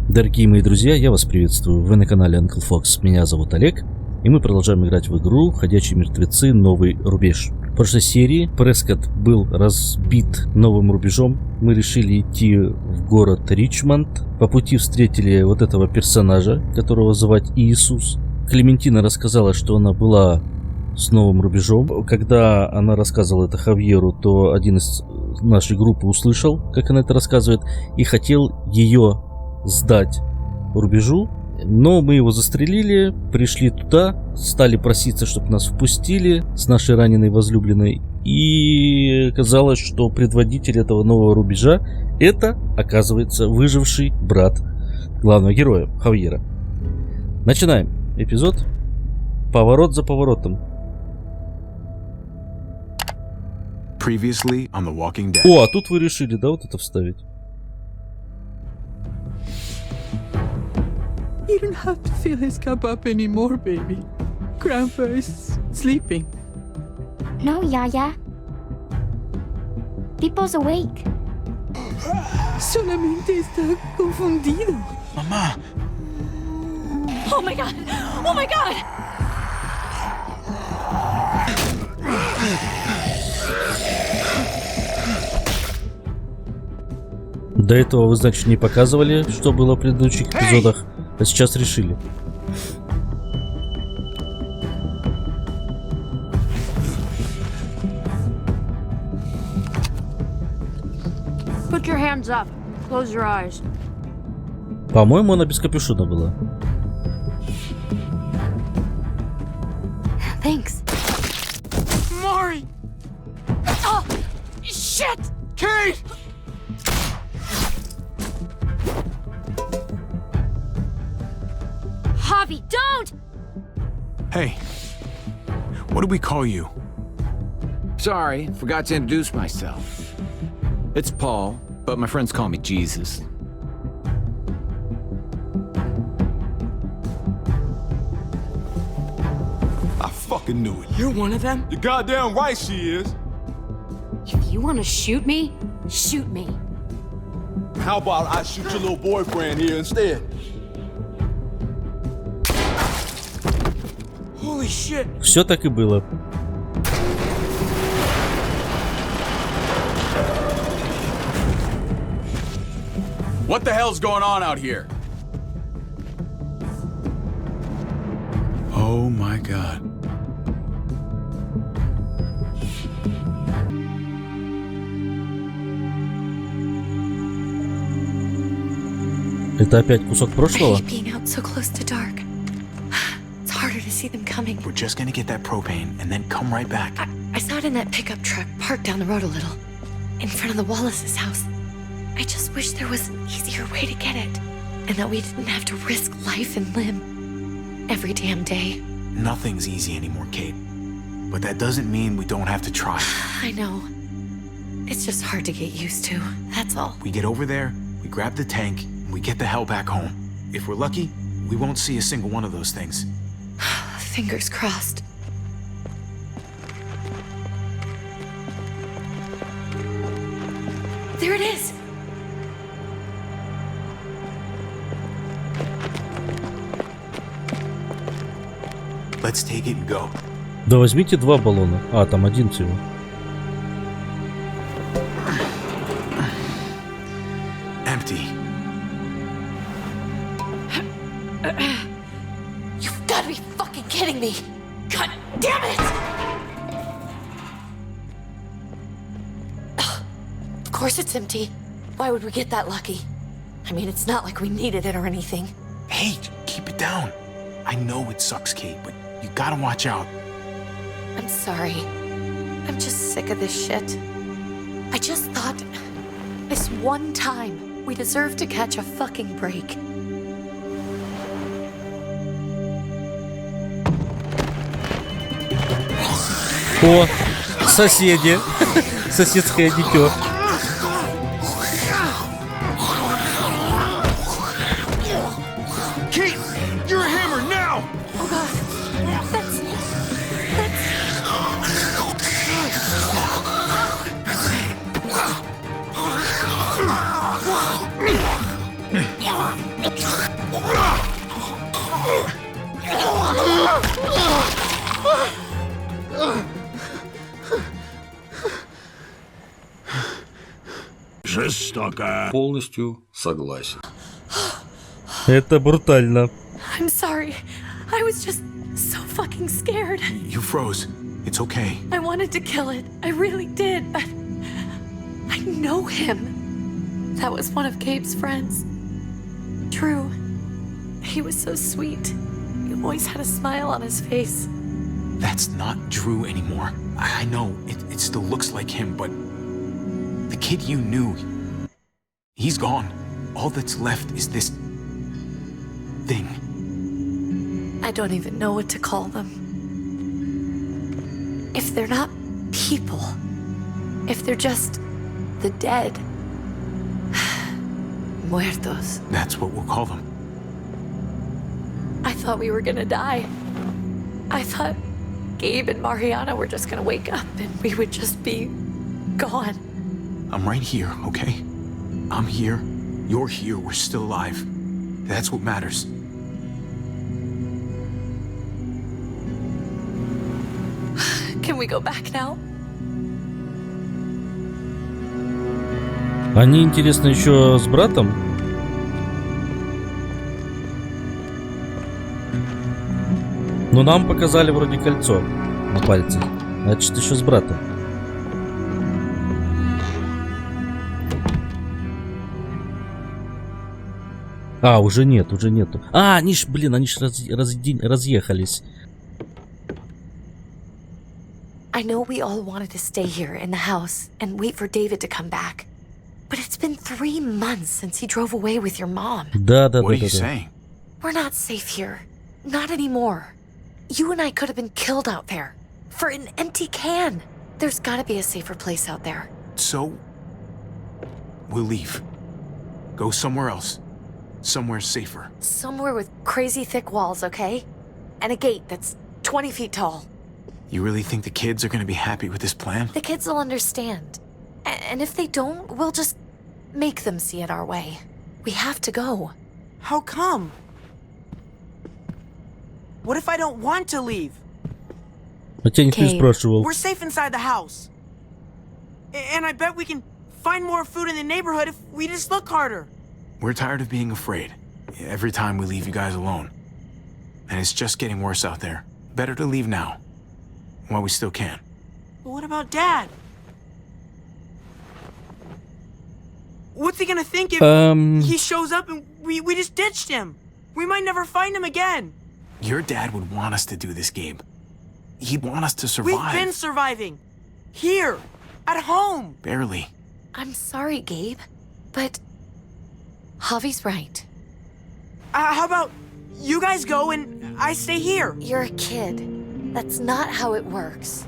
Дорогие мои друзья, я вас приветствую. Вы на канале Uncle Fox. Меня зовут Олег, и мы продолжаем играть в игру «Ходячие мертвецы. Новый рубеж». В прошлой серии Прескотт был разбит новым рубежом. Мы решили идти в город Ричмонд. По пути встретили вот этого персонажа, которого звать Иисус. Клементина рассказала, что она была с новым рубежом. Когда она рассказывала это Хавьеру, то один из нашей группы услышал, как она это рассказывает, и хотел ее сдать рубежу, но мы его застрелили, пришли туда, стали проситься, чтобы нас впустили с нашей раненой возлюбленной, и оказалось, что предводитель этого нового рубежа — это, оказывается, выживший брат главного героя Хавьера. Начинаем эпизод. Поворот за поворотом. Previously on The Walking Dead. О, а тут вы решили, да, вот это вставить? You don't have to fill his cup up anymore, baby. Grandpa is sleeping. No, Yaya. Pipo's awake. Solamente está confundido. Mamá. Oh my god! Oh my god! До этого вы, значит, не показывали, что было в предыдущих эпизодах, а сейчас решили. Put your hands up. Close your eyes. По-моему, она без капюшона была. Thanks. Mari! Oh! Shit! Kate! Javi, don't! Hey. What do we call you? Sorry, forgot to introduce myself. It's Paul, but my friends call me Jesus. I fucking knew it. You're one of them? You're goddamn right she is. If you want to shoot me, shoot me. How about I shoot your little boyfriend here instead? Holy shit! Все так и было. What the hell's going on out here? Oh my god. Это опять кусок прошлого? Being out so close to dark. It's harder to see them coming. We're just gonna get that propane and then come right back. I saw it in that pickup truck parked down the road a little, in front of the Wallace's house. I just wish there was an easier way to get it, and that we didn't have to risk life and limb every damn day. Nothing's easy anymore, Kate. But that doesn't mean we don't have to try. I know. It's just hard to get used to, that's all. We get over there, we grab the tank, and we get the hell back home. If we're lucky, we won't see a single one of those things. Fingers crossed. There it is! Let's take it and go. Да возьмите два баллона. А, там один всего. Empty. You've got to be fucking kidding me! God damn it! Of course it's empty. Why would we get that lucky? I mean, it's not like we needed it or anything. Hey, keep it down. I know it sucks, Kate, but you gotta watch out. I'm sorry. I'm just sick of this shit. I just thought this one time we deserve to catch a fucking break. О, соседи. Соседское дитё. Kate, you're a hammer now! Oh god, Жестоко. Полностью согласен. Это брутально. I'm sorry. I was just so fucking scared. You froze. It's okay. I wanted to kill it. I really did, but I know him. That was one of Gabe's friends. Drew. He was so sweet. He always had a smile on his face. That's not Drew anymore. I know, it still looks like him, but the kid you knew, he's gone. All that's left is this thing. I don't even know what to call them. If they're not people, if they're just the dead, muertos. That's what we'll call them. I thought we were gonna die. I thought Gabe and Mariana were just gonna wake up and we would just be gone. I'm right here, okay? I'm here, you're here, we're still alive. That's what matters. Can we go back now? Они, интересно, еще с братом? Но нам показали вроде кольцо на пальце. Значит, еще с братом. А, уже нет, уже нету. А, они ж, блин, они ж разъехались. I know we all wanted to stay here in the house and wait for David to come back. But it's been 3 months since he drove away with your mom. Да. What are you saying? We're not safe here. Not anymore. You and I could have been killed out there. For an empty can. There's gotta be a safer place out there. So, we'll leave. Go somewhere else. Somewhere safer. Somewhere with crazy thick walls, okay? And a gate that's 20 feet tall. You really think the kids are gonna be happy with this plan? The kids will understand. And if they don't, we'll just make them see it our way. We have to go. How come? What if I don't want to leave? Хотя никто не спрашивал. We're safe inside the house. And I bet we can find more food in the neighborhood if we just look harder. We're tired of being afraid. Every time we leave you guys alone. And it's just getting worse out there. Better to leave now. While we still can. But what about Dad? What's he gonna think if he shows up and we just ditched him? We might never find him again. Your dad would want us to do this, Gabe. He'd want us to survive. We've been surviving. Here. At home. Barely. I'm sorry, Gabe, but Javi's right. How about you guys go and I stay here? You're a kid. That's not how it works.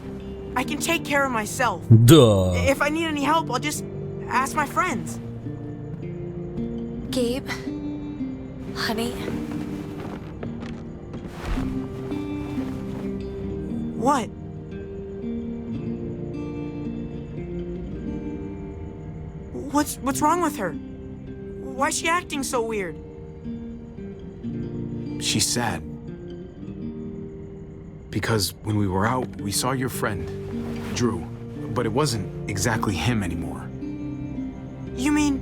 I can take care of myself. Да. If I need any help, I'll just ask my friends. Gabe, honey. What? What's wrong with her? Why is she acting so weird? She's sad. Because when we were out, we saw your friend, Drew. But it wasn't exactly him anymore. You mean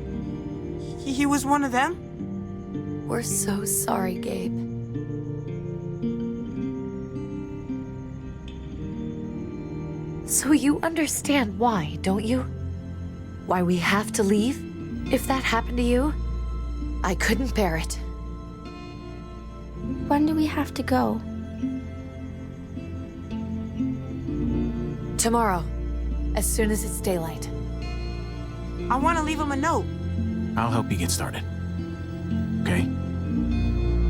he was one of them? We're so sorry, Gabe. So you understand why, don't you? Why we have to leave? If that happened to you, I couldn't bear it. When do we have to go? Tomorrow, as soon as it's daylight. I want to leave him a note. I'll help you get started. Okay?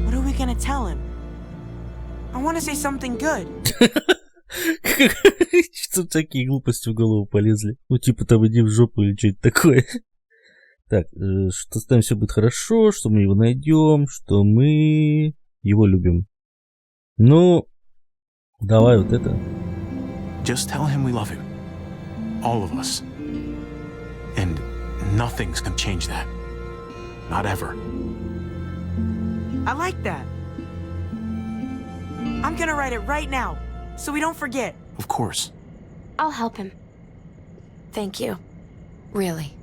What are we gonna tell him? I want to say something good. Что такие глупости в голову полезли? Ну, типа там иди в жопу или что-то такое. Так, что с нами все будет хорошо, что мы его найдем, что мы его любим. Ну, давай вот это. Just tell him we love him. All of us. And nothing's gonna change that. Not ever. I like that. I'm gonna write it right now, so we don't forget. Of course. I'll help him. Thank you. Really.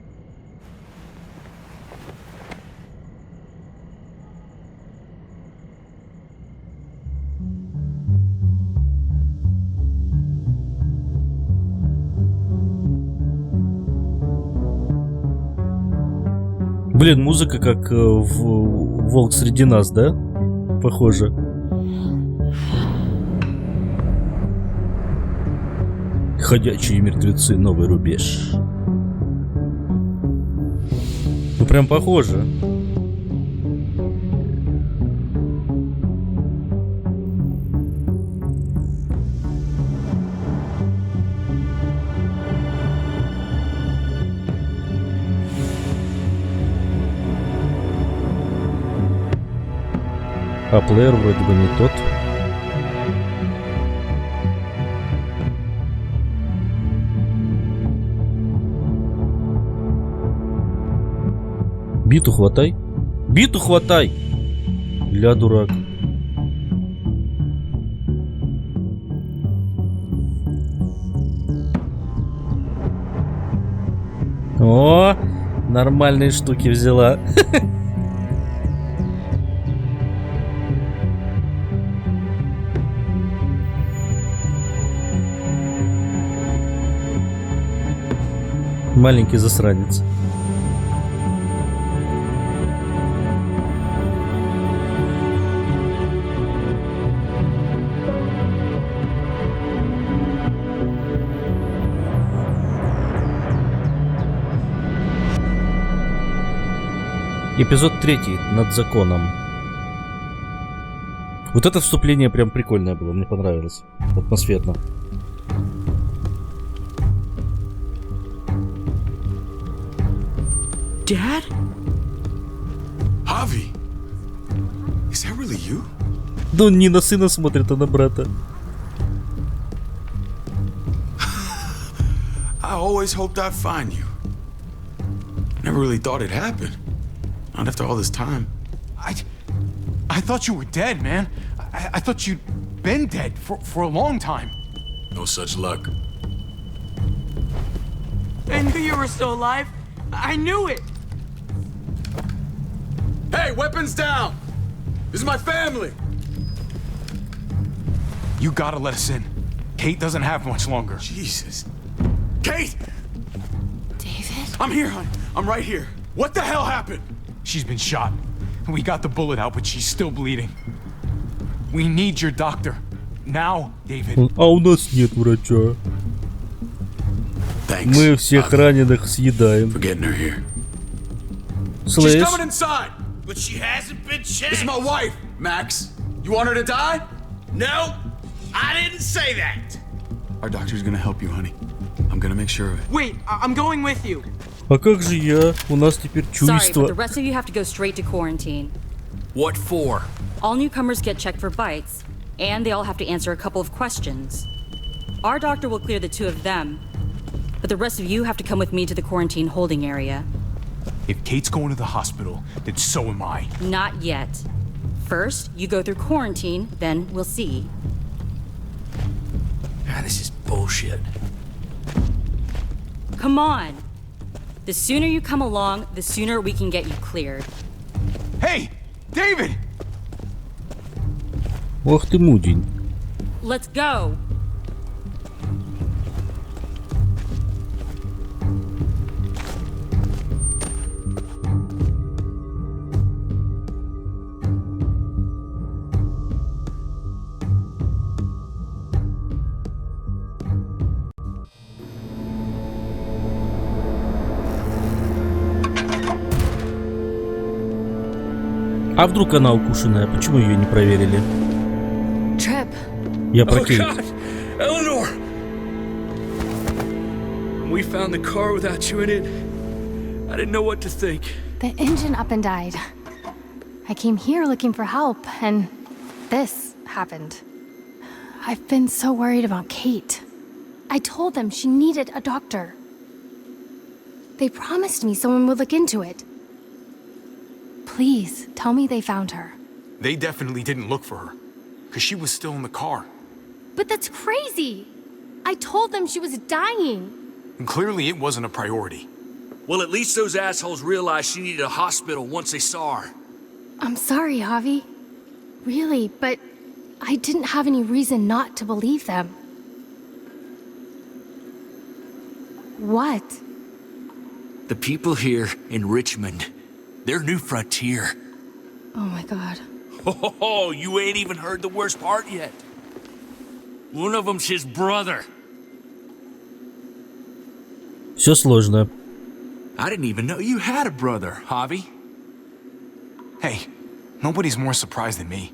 Блин, музыка как в «Волк среди нас», да? Похоже. Ходячие мертвецы, новый рубеж. Ну прям похоже. А плеер вроде бы не тот. Биту хватай. Биту хватай! Ля, дурак. О, нормальные штуки взяла. Маленький засранец. Эпизод 3. Над законом. Вот это вступление прям прикольное было, мне понравилось. Атмосферно. Dad? Javi, is that really you? Да он не на сына смотрит, а на брата. I always hoped I'd find you. Never really thought it'd happen. Not after all this time. I thought you were dead, man. I thought you'd been dead for a long time. No such luck. I knew you were still alive. I knew it. Hey, weapons down! This is my family! You gotta let us in. Kate doesn't have much longer. Jesus. Kate! David? I'm here, hon. I'm right here. What the hell happened? She's been shot. We got the bullet out, but she's still bleeding. We need your doctor. Now, David. А у нас нет врача. Thanks. Мы всех раненых съедаем. For getting her here. Слышь? She's coming inside! But she hasn't been checked. This is my wife, Max. You want her to die? No, I didn't say that. Our doctor's gonna help you, honey. I'm gonna make sure of it. Wait, I'm going with you. А как же я? У нас теперь Sorry, but чувство. the rest of you have to go straight to quarantine. What for? All newcomers get checked for bites, and they all have to answer a couple of questions. Our doctor will clear the two of them, but the rest of you have to come with me to the quarantine holding area. If Kate's going to the hospital, then so am I. Not yet. First, you go through quarantine, then we'll see. Ah, this is bullshit. Come on. The sooner you come along, the sooner we can get you cleared. Hey, David! Ох ты мудень. Let's go. А вдруг она укушенная? Почему ее не проверили? Trip. Я про Кейт. Eleanor! We found the car without you in it. I didn't know what to think. The engine up and died. I came here looking for help, and this happened. I've been so worried about Kate. I told them she needed a doctor. They promised me someone would look into it. Please, tell me they found her. They definitely didn't look for her, because she was still in the car. But that's crazy! I told them she was dying. And clearly it wasn't a priority. Well, at least those assholes realized she needed a hospital once they saw her. I'm sorry, Javi. Really, but I didn't have any reason not to believe them. What? The people here in Richmond, Their new frontier. Oh my god. Oh, you ain't even heard the worst part yet. One of them's his brother. Все сложно. I didn't even know you had a brother, Javi. Hey, nobody's more surprised than me.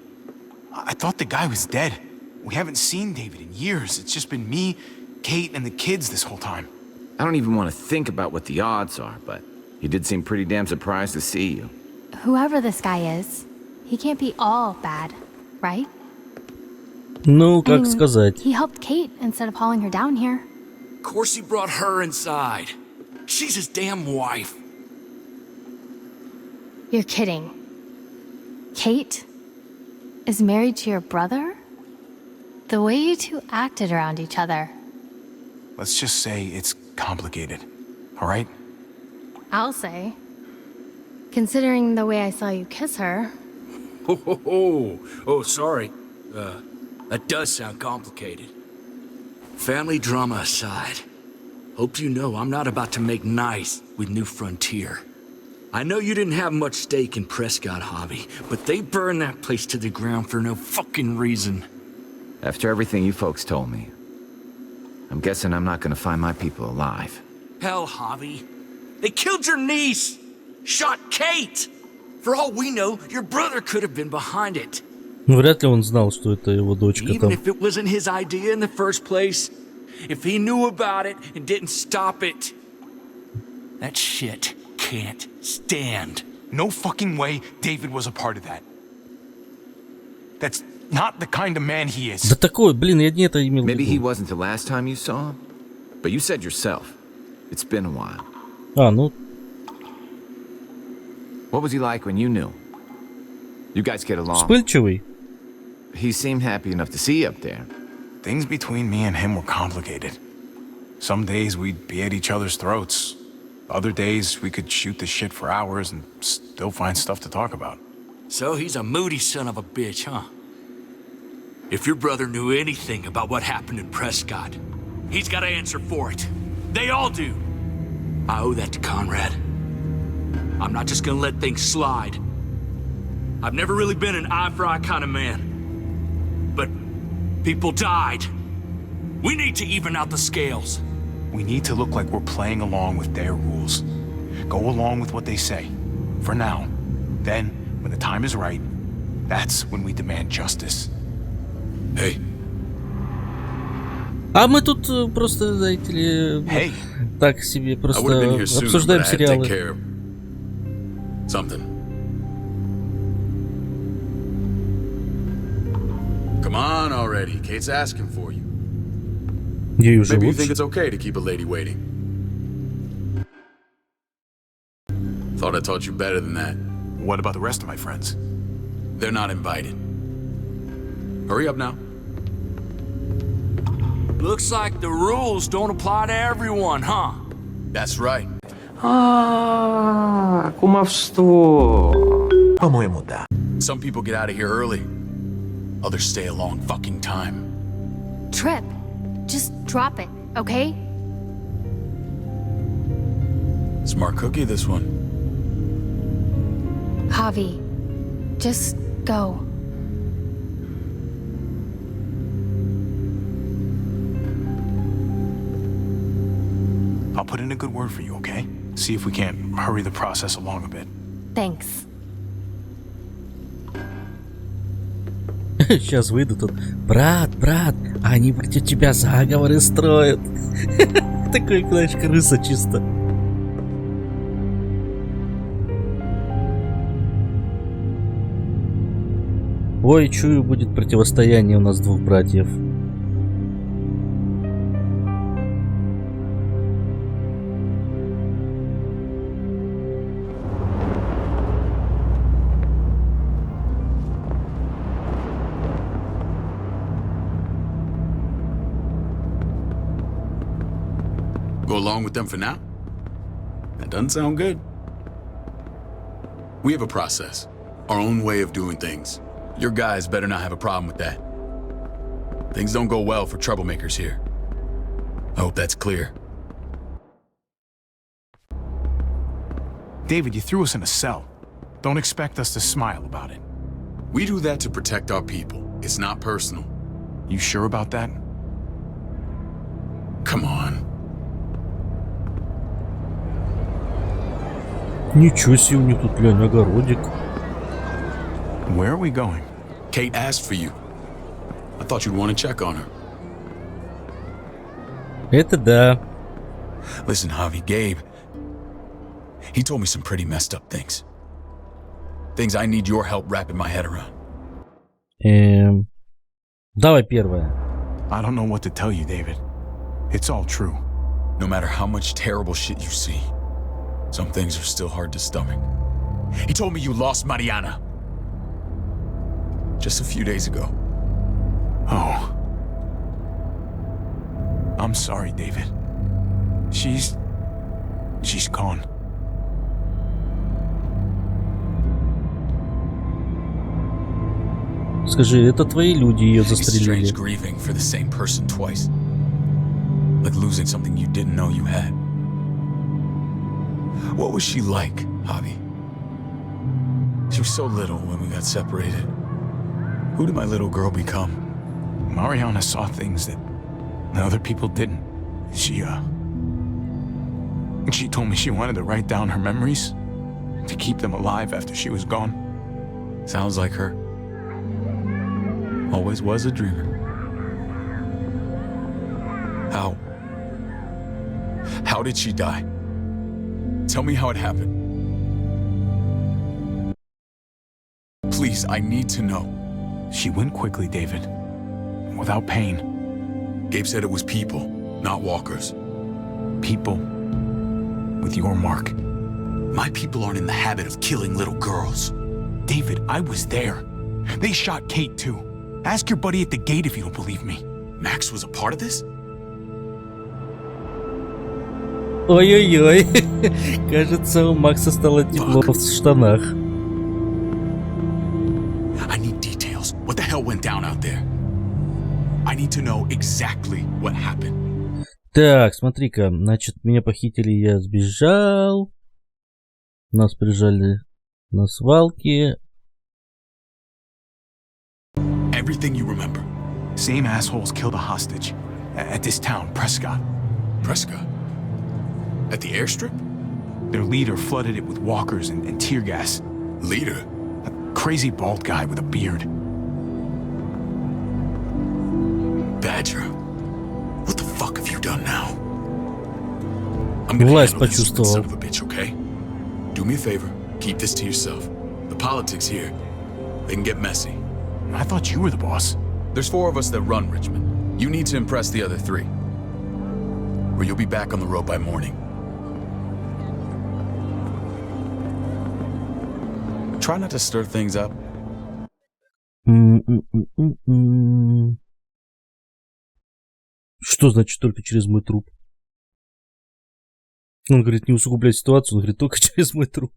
I thought the guy was dead. We haven't seen David in years. It's just been me, Kate, and the kids this whole time. I don't even want to think about what the odds are, but he did seem pretty damn surprised to see you. Whoever this guy is, he can't be all bad, right? Ну, как сказать. He helped Kate instead of hauling her down here. Of course he brought her inside. She's his damn wife. You're kidding. Kate is married to your brother? The way you two acted around each other. Let's just say it's complicated, all right? I'll say. Considering the way I saw you kiss her. Oh, sorry. That does sound complicated. Family drama aside, hope you know I'm not about to make nice with New Frontier. I know you didn't have much stake in Prescott, Javi, but they burned that place to the ground for no fucking reason. After everything you folks told me, I'm guessing I'm not gonna find my people alive. Hell, Javi. They killed your niece! Shot Kate! For all we know, your brother could have been behind it. Ну, вряд ли он знал, что это его дочка Even там. if it wasn't his idea in the first place, if he knew about it and didn't stop it, that shit can't stand. No fucking way David was a part of that. That's not the kind of man he is. Да такой, блин, я не это имел в виду. Maybe he wasn't the last time you saw him, but you said yourself, it's been a while. А, ну... What was he like when you knew? You guys get along? Вспыльчивый. He seemed happy enough to see you up there. Things between me and him were complicated. Some days we'd be at each other's throats. Other days we could shoot the shit for hours and still find stuff to talk about. So he's a moody son of a bitch, huh? If your brother knew anything about what happened in Prescott, he's got to answer for it. They all do. I owe that to Conrad. I'm not just gonna let things slide. I've never really been an eye-for-eye kind of man. But people died. We need to even out the scales. We need to look like we're playing along with their rules. Go along with what they say. For now. Then, when the time is right, that's when we demand justice. Hey. А мы тут просто, знаете ли, hey. Так себе просто обсуждаем сериалы. Something. Come on already. Kate's asking for you. Ей уже Maybe you лучше. think it's okay to keep a lady waiting. Thought I taught you better than that. What about the rest of my friends? They're not invited. Hurry up now. Looks like the rules don't apply to everyone, huh? That's right. Кумовство. По-моему, да. Some people get out of here early. Others stay a long fucking time. Trip. Just drop it, okay? Smart cookie, this one. Javi, just go. I'll put in a good word for you, okay? See if we can't hurry the process along a bit. Thanks. Сейчас выйдут тут. Брат, они против тебя заговоры строят. Такой, знаешь, крыса чисто. Ой, чую, будет противостояние у нас двух братьев. Go along with them for now? That doesn't sound good. We have a process, our own way of doing things. Your guys better not have a problem with that. Things don't go well for troublemakers here. I hope that's clear. David, you threw us in a cell. Don't expect us to smile about it. We do that to protect our people. It's not personal. You sure about that? Come on. Ничего себе, у них тут, глянь, огородик. Where are we going? Kate asked for you. I thought you'd want to check on her. Это да. Listen, Javi, Gabe, he told me some pretty messed up things. Things I need your help wrapping my head around. Давай первое. I don't know what to tell you, David. It's all true. No matter how much terrible shit you see, some things are still hard to stomach. He told me you lost Mariana. Just a few days ago. Oh. I'm sorry, David. She's gone. Скажи, это твои люди ее застрелили? It's strange grieving for the same person twice. Like losing something you didn't know you had. What was she like, Javi? She was so little when we got separated. Who did my little girl become? Mariana saw things that other people didn't. She told me she wanted to write down her memories to keep them alive after she was gone. Sounds like her. Always was a dreamer. How did she die? Tell me how it happened. Please, I need to know. She went quickly, David. Without pain. Gabe said it was people, not walkers. People with your mark. My people aren't in the habit of killing little girls. David, I was there. They shot Kate too. Ask your buddy at the gate if you don't believe me. Max was a part of this? Ой-ой-ой. Кажется, у Макса стало тепло в штанах. I need details. What the hell went down out there? I need to know exactly what happened. Так, смотри-ка. Значит, меня похитили, я сбежал. Нас прижали на свалке. Everything you remember. Same assholes killed a hostage at this town, Prescott. Prescott? At the airstrip? Their leader flooded it with walkers and tear gas. Leader? A crazy bald guy with a beard. Badger, what the fuck have you done now? I'm gonna Власть handle this почувствовал. son of a bitch, okay? Do me a favor, keep this to yourself. The politics here, they can get messy. I thought you were the boss. There's 4 of us that run Richmond. You need to impress the other 3. Or you'll be back on the road by morning. Try not to stir things up. Что значит только через мой труп? Он говорит, не усугублять ситуацию, он говорит, только через мой труп.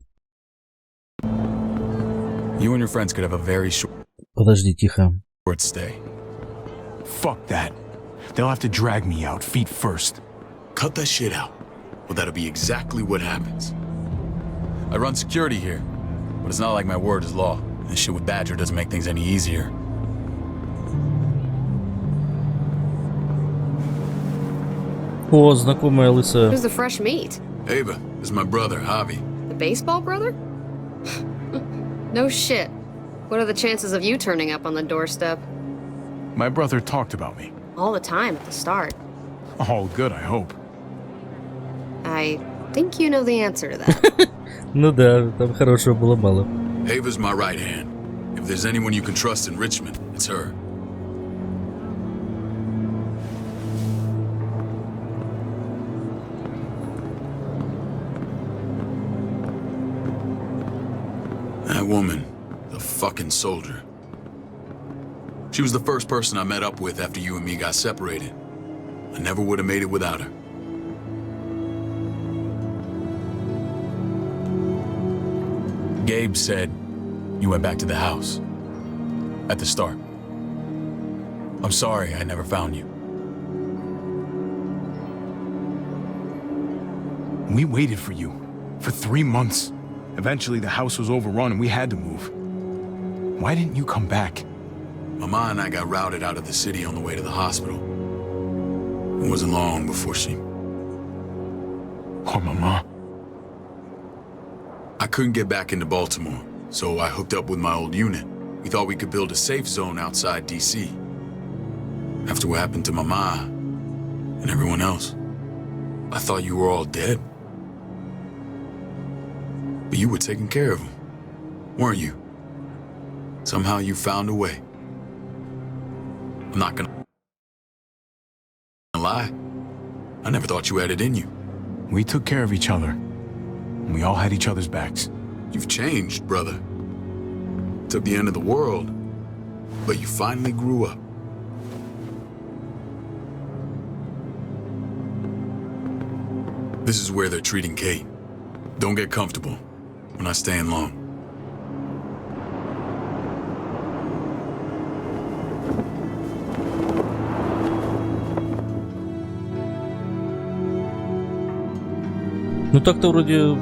You and your friends could have a very short Подожди, тихо. stay. Fuck that. They'll have to drag me out, feet first. Cut that shit out. Well, that'll be exactly what happens. I run security here, but it's not like my word is law. And this shit with Badger doesn't make things any easier. О, знакомая лысая. Who's the fresh meat? Ava, this is my brother, Javi. The baseball brother? No shit. What are the chances of you turning up on the doorstep? My brother talked about me. All the time at the start. All good, I hope. I think you know the answer to that. Ну да, там хорошего было мало. Ava's my right hand. If there's anyone you can trust in Richmond, it's her. That woman, the fucking soldier. She was the first person I met up with after you and me got separated. I never would have made it without her. Gabe said you went back to the house. At the start. I'm sorry I never found you. We waited for you for 3 months. Eventually, the house was overrun and we had to move. Why didn't you come back? Mama and I got routed out of the city on the way to the hospital. It wasn't long before she... Poor Mama. I couldn't get back into Baltimore, so I hooked up with my old unit. We thought we could build a safe zone outside D.C. After what happened to Mama and everyone else, I thought you were all dead. But you were taking care of them, weren't you? Somehow you found a way. I'm not gonna lie. I never thought you had it in you. We took care of each other. We all had each other's backs. You've changed, brother. Took the end of the world, but you finally grew up. This is where they're treating Kate. Don't get comfortable. We're not staying long. Ну так-то вроде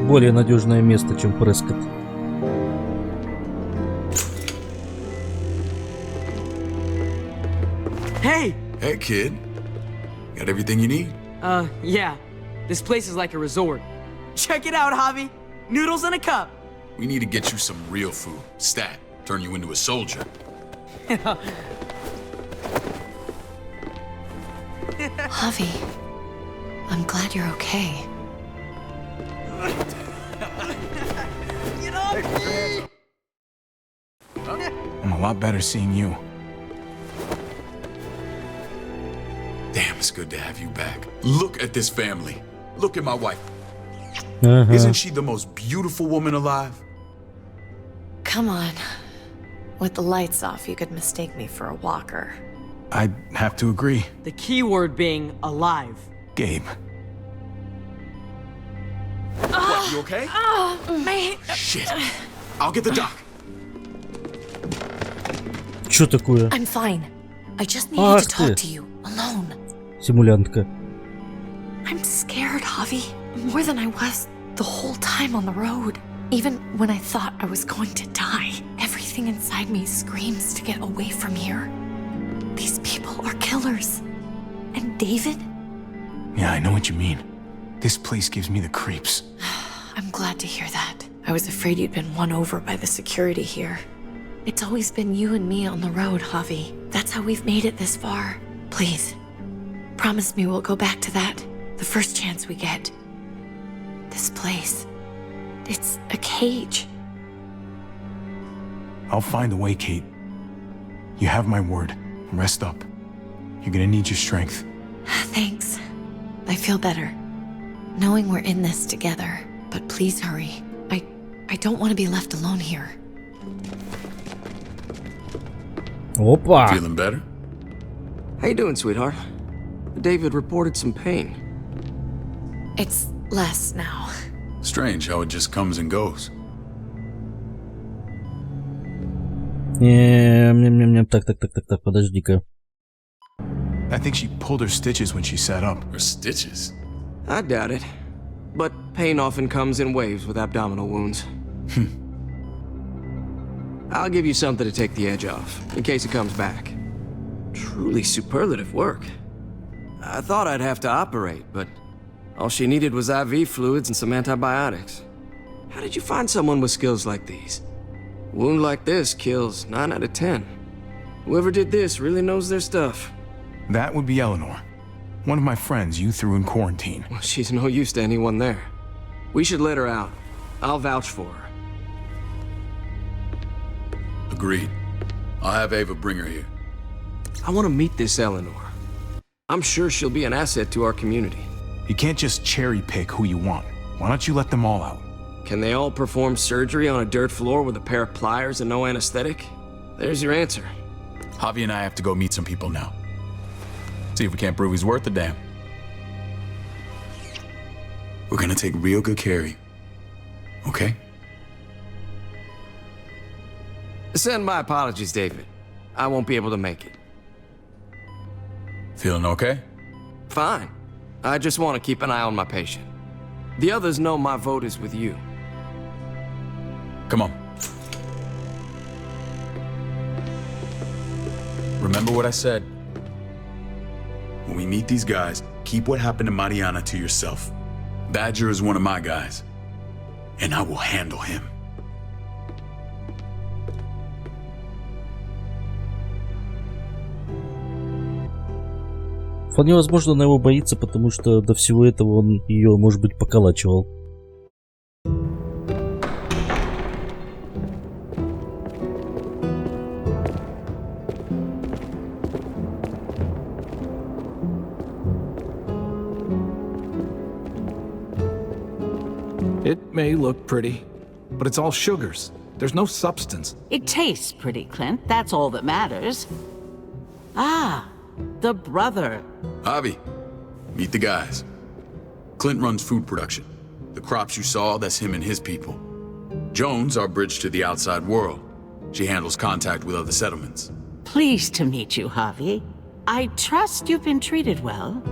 более надежное место, чем Прескотт. Hey! Hey, kid. Got everything you need? Yeah. This place is like a resort. Check it out, Javi. Noodles in a cup. We need to get you some real food. Stat. Turn you into a soldier. Javi, I'm glad you're okay. Get off me! I'm a lot better seeing you. Damn, it's good to have you back. Look at this family. Look at my wife. Uh-huh. Isn't she the most beautiful woman alive? Come on. With the lights off, you could mistake me for a walker. I'd have to agree. The key word being alive. Gabe. What, you okay? My... Shit. I'll get the doc. Чё такое? I'm fine. I just needed to talk to you, alone. Симулянтка. I'm scared, Javi. More than I was the whole time on the road. Even when I thought I was going to die, everything inside me screams to get away from here. These people are killers. And David? Yeah, I know what you mean. This place gives me the creeps. I'm glad to hear that. I was afraid you'd been won over by the security here. It's always been you and me on the road, Javi. That's how we've made it this far. Please, promise me we'll go back to that the first chance we get. This place, it's a cage. I'll find a way, Kate. You have my word. Rest up. You're gonna need your strength. Thanks. I feel better. Knowing we're in this together. But please hurry. I don't want to be left alone here. Опа! Feeling better? How you doing, sweetheart? David reported some pain. It's less now. Strange how it just comes and goes. Так, подожди-ка. I think she pulled her stitches when she sat up. Her stitches? I doubt it. But pain often comes in waves with abdominal wounds. I'll give you something to take the edge off, in case it comes back. Truly superlative work. I thought I'd have to operate, but all she needed was IV fluids and some antibiotics. How did you find someone with skills like these? A wound like this kills 9 out of 10. Whoever did this really knows their stuff. That would be Eleanor. One of my friends you threw in quarantine. Well, she's no use to anyone there. We should let her out. I'll vouch for her. Agreed. I'll have Ava bring her here. I want to meet this Eleanor. I'm sure she'll be an asset to our community. You can't just cherry pick who you want. Why don't you let them all out? Can they all perform surgery on a dirt floor with a pair of pliers and no anesthetic? There's your answer. Javi and I have to go meet some people now. See if we can't prove he's worth the damn. We're gonna take real good care of you. Okay? Send my apologies, David. I won't be able to make it. Feeling okay? Fine. I just want to keep an eye on my patient. The others know my vote is with you. Come on. Remember what I said. When we meet these guys, keep what happened to Mariana to yourself. Badger is one of my guys, and I will handle him. Вполне возможно, она его боится, потому что до всего этого он ее, может быть, поколачивал. It may look pretty, but it's all sugars. There's no substance. It tastes pretty, Clint. That's all that matters. Ah, the brother. Javi, meet the guys. Clint runs food production. The crops you saw, that's him and his people. Jones, our bridge to the outside world. She handles contact with other settlements. Pleased to meet you, Javi. I trust you've been treated well.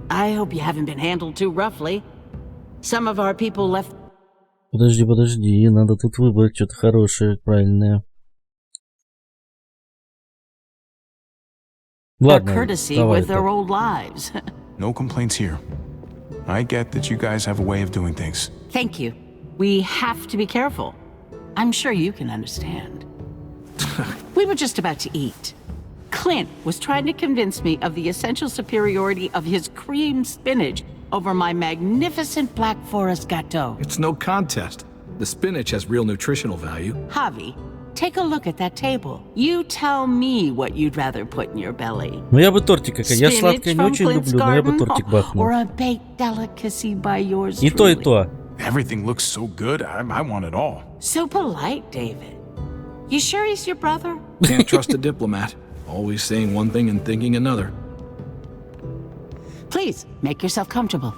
I hope you haven't been handled too roughly. Some of our people left. Подожди, надо тут выбрать что-то хорошее, правильное. Ладно, courtesy with their old lives. No complaints here. I get that you guys have a way of doing things. Thank you. We have to be careful. I'm sure you can understand. We were just about to eat. Clint was trying to convince me of the essential superiority of his cream spinach over my magnificent Black Forest gâteau. It's no contest. The spinach has real nutritional value. Javi, take a look at that table. You tell me what you'd rather put in your belly. Ну я бы тортик, я сладкое не очень люблю, но я бы тортик бахнул. Or a baked delicacy by yours И то, и то. Everything looks so good. I want it all. So polite, David. You sure he's your brother? Can't trust a diplomat. Always saying one thing and thinking another. Please, make yourself comfortable.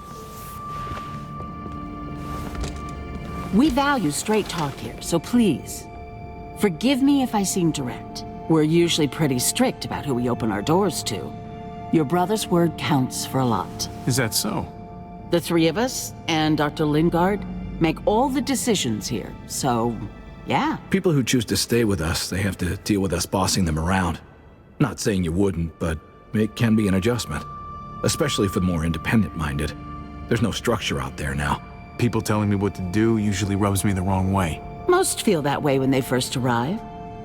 We value straight talk here, so please, forgive me if I seem direct. We're usually pretty strict about who we open our doors to. Your brother's word counts for a lot. Is that so? The three of us and Dr. Lingard make all the decisions here, so, yeah. People who choose to stay with us, they have to deal with us bossing them around. Not saying you wouldn't, but it can be an adjustment. Especially for the more independent-minded. There's no structure out there now. People telling me what to do usually rubs me the wrong way. Most feel that way when they first arrive.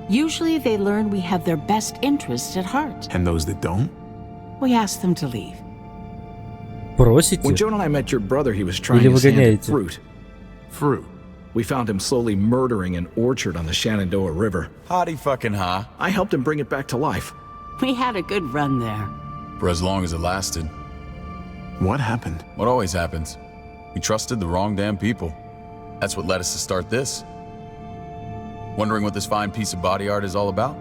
Usually they learn we have their best interests at heart. And those that don't? We ask them to leave. Просите? When Joan and I met your brother, he was trying his hand at fruit. Fruit? We found him slowly murdering an orchard on the Shenandoah River. Howdy fucking ha. I helped him bring it back to life. We had a good run there. For as long as it lasted. What happened? What always happens. We trusted the wrong damn people. That's what led us to start this. Wondering what this fine piece of body art is all about?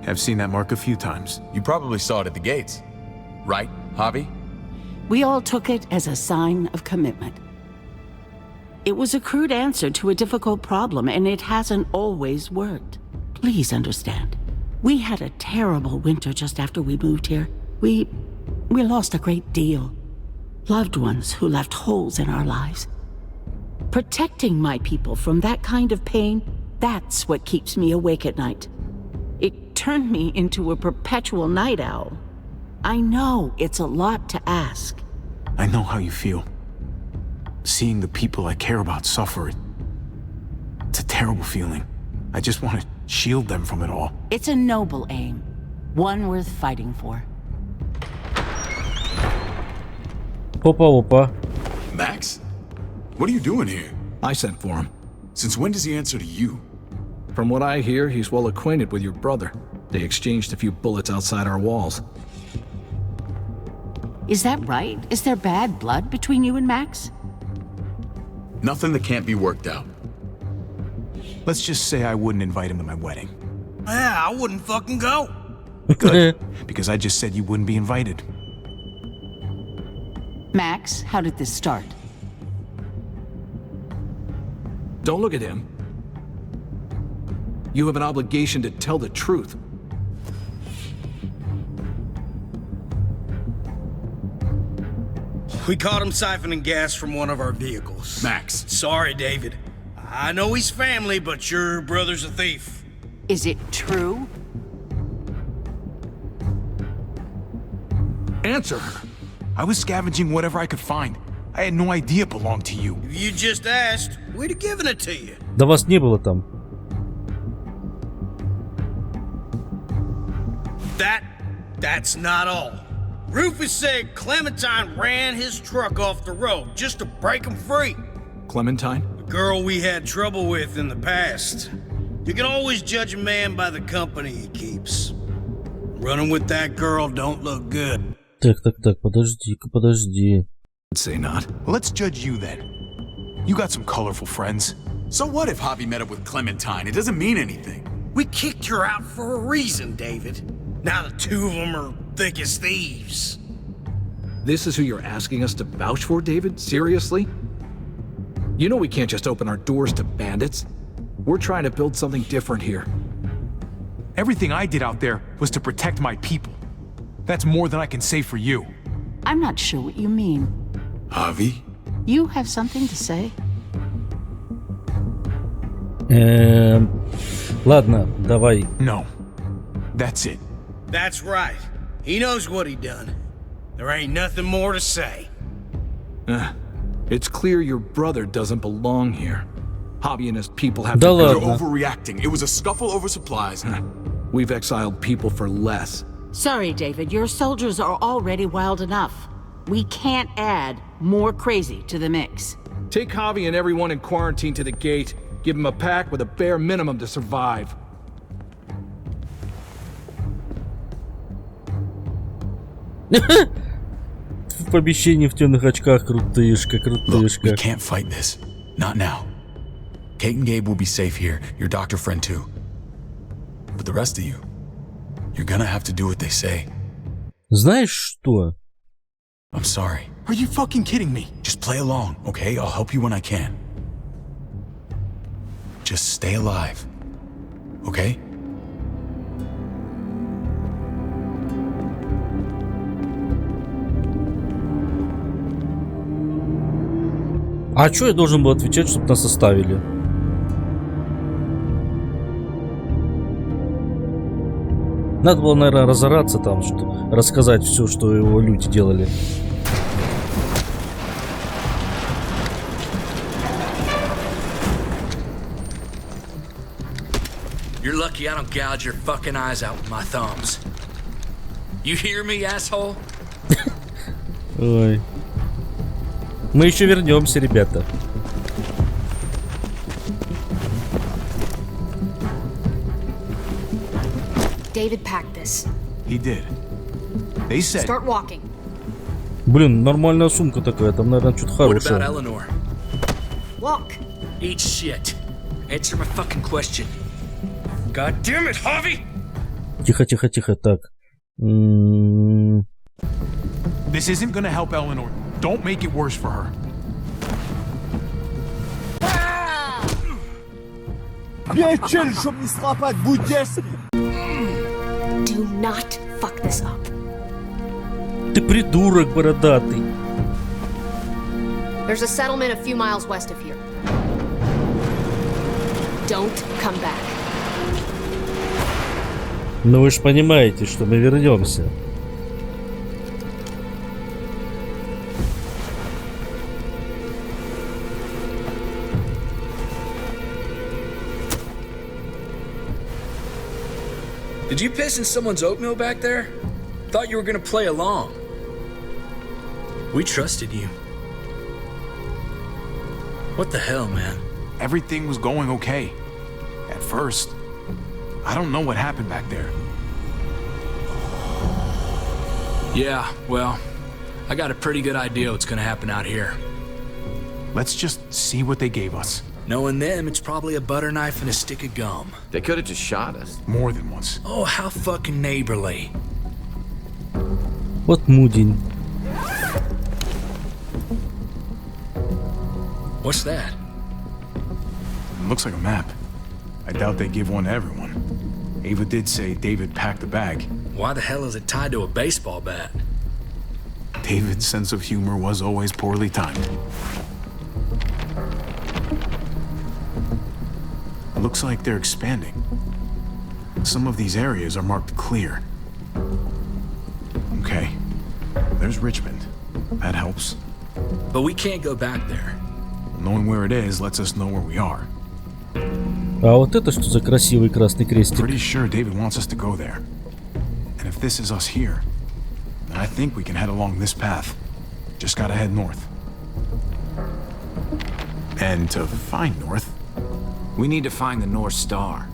I've seen that mark a few times. You probably saw it at the gates. Right, Javi? We all took it as a sign of commitment. It was a crude answer to a difficult problem, and it hasn't always worked. Please understand. We had a terrible winter just after we moved here. We lost a great deal. Loved ones who left holes in our lives. Protecting my people from that kind of pain, that's what keeps me awake at night. It turned me into a perpetual night owl. I know it's a lot to ask. I know how you feel. Seeing the people I care about suffer, it's a terrible feeling. I just want to shield them from it all. It's a noble aim, one worth fighting for. Опа. Max? What are you doing here? I sent for him. Since when does he answer to you? From what I hear, he's well acquainted with your brother. They exchanged a few bullets outside our walls. Is that right? Is there bad blood between you and Max? Nothing that can't be worked out. Let's just say I wouldn't invite him to my wedding. Yeah, I wouldn't fucking go. Good, because I just said you wouldn't be invited. Max, how did this start? Don't look at him. You have an obligation to tell the truth. We caught him siphoning gas from one of our vehicles. Max. Sorry, David. I know he's family, but your brother's a thief. Is it true? Answer her. I was scavenging whatever I could find. I had no idea it belonged to you. If you just asked, we'd have given it to you. Да вас не было там. That's not all. Rufus said Clementine ran his truck off the road just to break him free. Clementine? The girl we had trouble with in the past. You can always judge a man by the company he keeps. Running with that girl don't look good. Так, подожди. I'd say not. Well, let's judge you then. You got some colorful friends. So what if Javi met up with Clementine? It doesn't mean anything. We kicked her out for a reason, David. Now the two of them are thick as thieves. This is who you're asking us to vouch for, David? Seriously? You know we can't just open our doors to bandits. We're trying to build something different here. Everything I did out there was to protect my people. That's more than I can say for you. I'm not sure what you mean. Javi? You have something to say? Ладно, давай. No. That's it. That's right. He knows what he done. There ain't nothing more to say. It's clear your brother doesn't belong here. Javi and his people have Да to... ладно. You're overreacting. It was a scuffle over supplies. We've exiled people for less. Sorry, David. Your soldiers are already wild enough. We can't add more crazy to the mix. Take Javi and everyone in quarantine to the gate. Give them a pack with a bare minimum to survive. В помещении в темных очках крутышка. Look, we can't fight this. Not now. Kate and Gabe will be safe here. Your doctor friend too. But the rest of you, you're gonna have to do what they say. Знаешь что? I'm sorry. Are you fucking kidding me? Just play along, okay? I'll help you when I can. Just stay alive, okay? А что я должен был отвечать, чтобы нас оставили? Надо было, наверное, разораться там, что рассказать все, что его люди делали. You're lucky I don't gouge your fucking eyes out with my thumbs. You hear me, asshole? Ой. Мы еще вернемся, ребята. David packed this. He did. They said... Start walking. Блин, нормальная сумка такая, там, наверное, что-то What about хорошее. Eleanor? Walk. Eat shit. Answer my fucking question. God damn it, Javi! Тихо, так. This isn't gonna help Eleanor. Don't make it worse for her. Do not fuck this up. Ты придурок бородатый. There's a settlement a few miles west of here. Don't come back. Ну вы ж понимаете, что мы вернемся. Did you piss in someone's oatmeal back there? Thought you were gonna play along. We trusted you. What the hell, man? Everything was going okay. At first. I don't know what happened back there. Yeah, well, I got a pretty good idea what's gonna happen out here. Let's just see what they gave us. Knowing them, it's probably a butter knife and a stick of gum. They could have just shot us. More than once. Oh, how fucking neighborly. Вот мудень. What's that? It looks like a map. I doubt they give one to everyone. Ava did say David packed the bag. Why the hell is it tied to a baseball bat? David's sense of humor was always poorly timed. looks like they're expanding. Some of these areas are marked clear. Okay, there's Richmond. That helps. But we can't go back there. Knowing where it is lets us know where we are. А вот это что за красивый красный крестик? Pretty sure David wants us to go there. And if this is us here, then I think we can head along this path. Just gotta head north. And to find north, we need to find the North Star.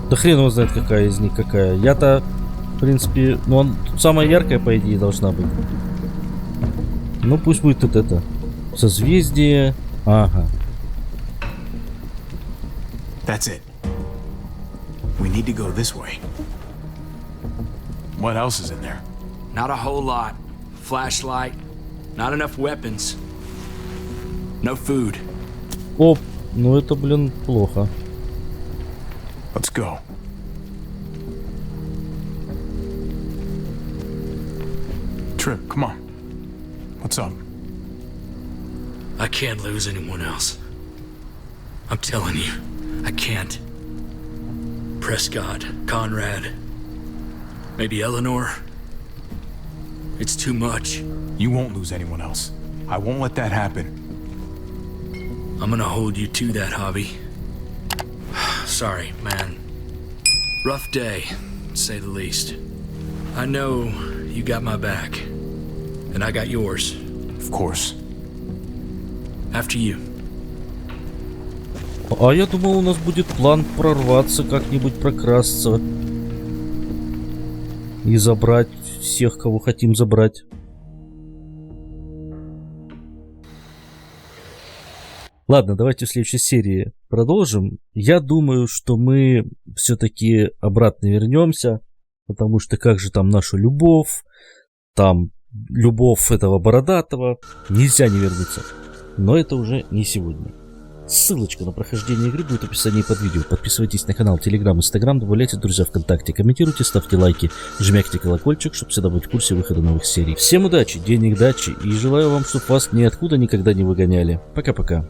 Да хрен его знает, какая из них какая. Я-то, в принципе, ну он самая яркая, по идее, должна быть. Ну пусть будет вот это. Созвездие. Ага. That's it. We need to go this way. What else is in there? Not a whole lot. Flashlight. Not enough weapons. No food. Оп, ну это, блин, плохо. Let's go. Trip, come on. What's up? I can't lose anyone else. I'm telling you, I can't. Prescott, Conrad, maybe Eleanor. It's too much. You won't lose anyone else. I won't let that happen. I'm gonna hold you to that, Javi. Sorry, man. Rough day, to say the least. I know you got my back, and I got yours. Of course. After you. А я думал, у нас будет план прорваться, как-нибудь прокрасться и забрать всех, кого хотим забрать. Ладно, давайте в следующей серии продолжим. Я думаю, что мы все-таки обратно вернемся, потому что как же там наша любовь, там любовь этого бородатого, нельзя не вернуться. Но это уже не сегодня. Ссылочка на прохождение игры будет в описании под видео. Подписывайтесь на канал, телеграм, инстаграм, добавляйте друзья ВКонтакте, комментируйте, ставьте лайки, жмякайте колокольчик, чтобы всегда быть в курсе выхода новых серий. Всем удачи, денег, дачи и желаю вам, чтобы вас ниоткуда никогда не выгоняли. Пока-пока.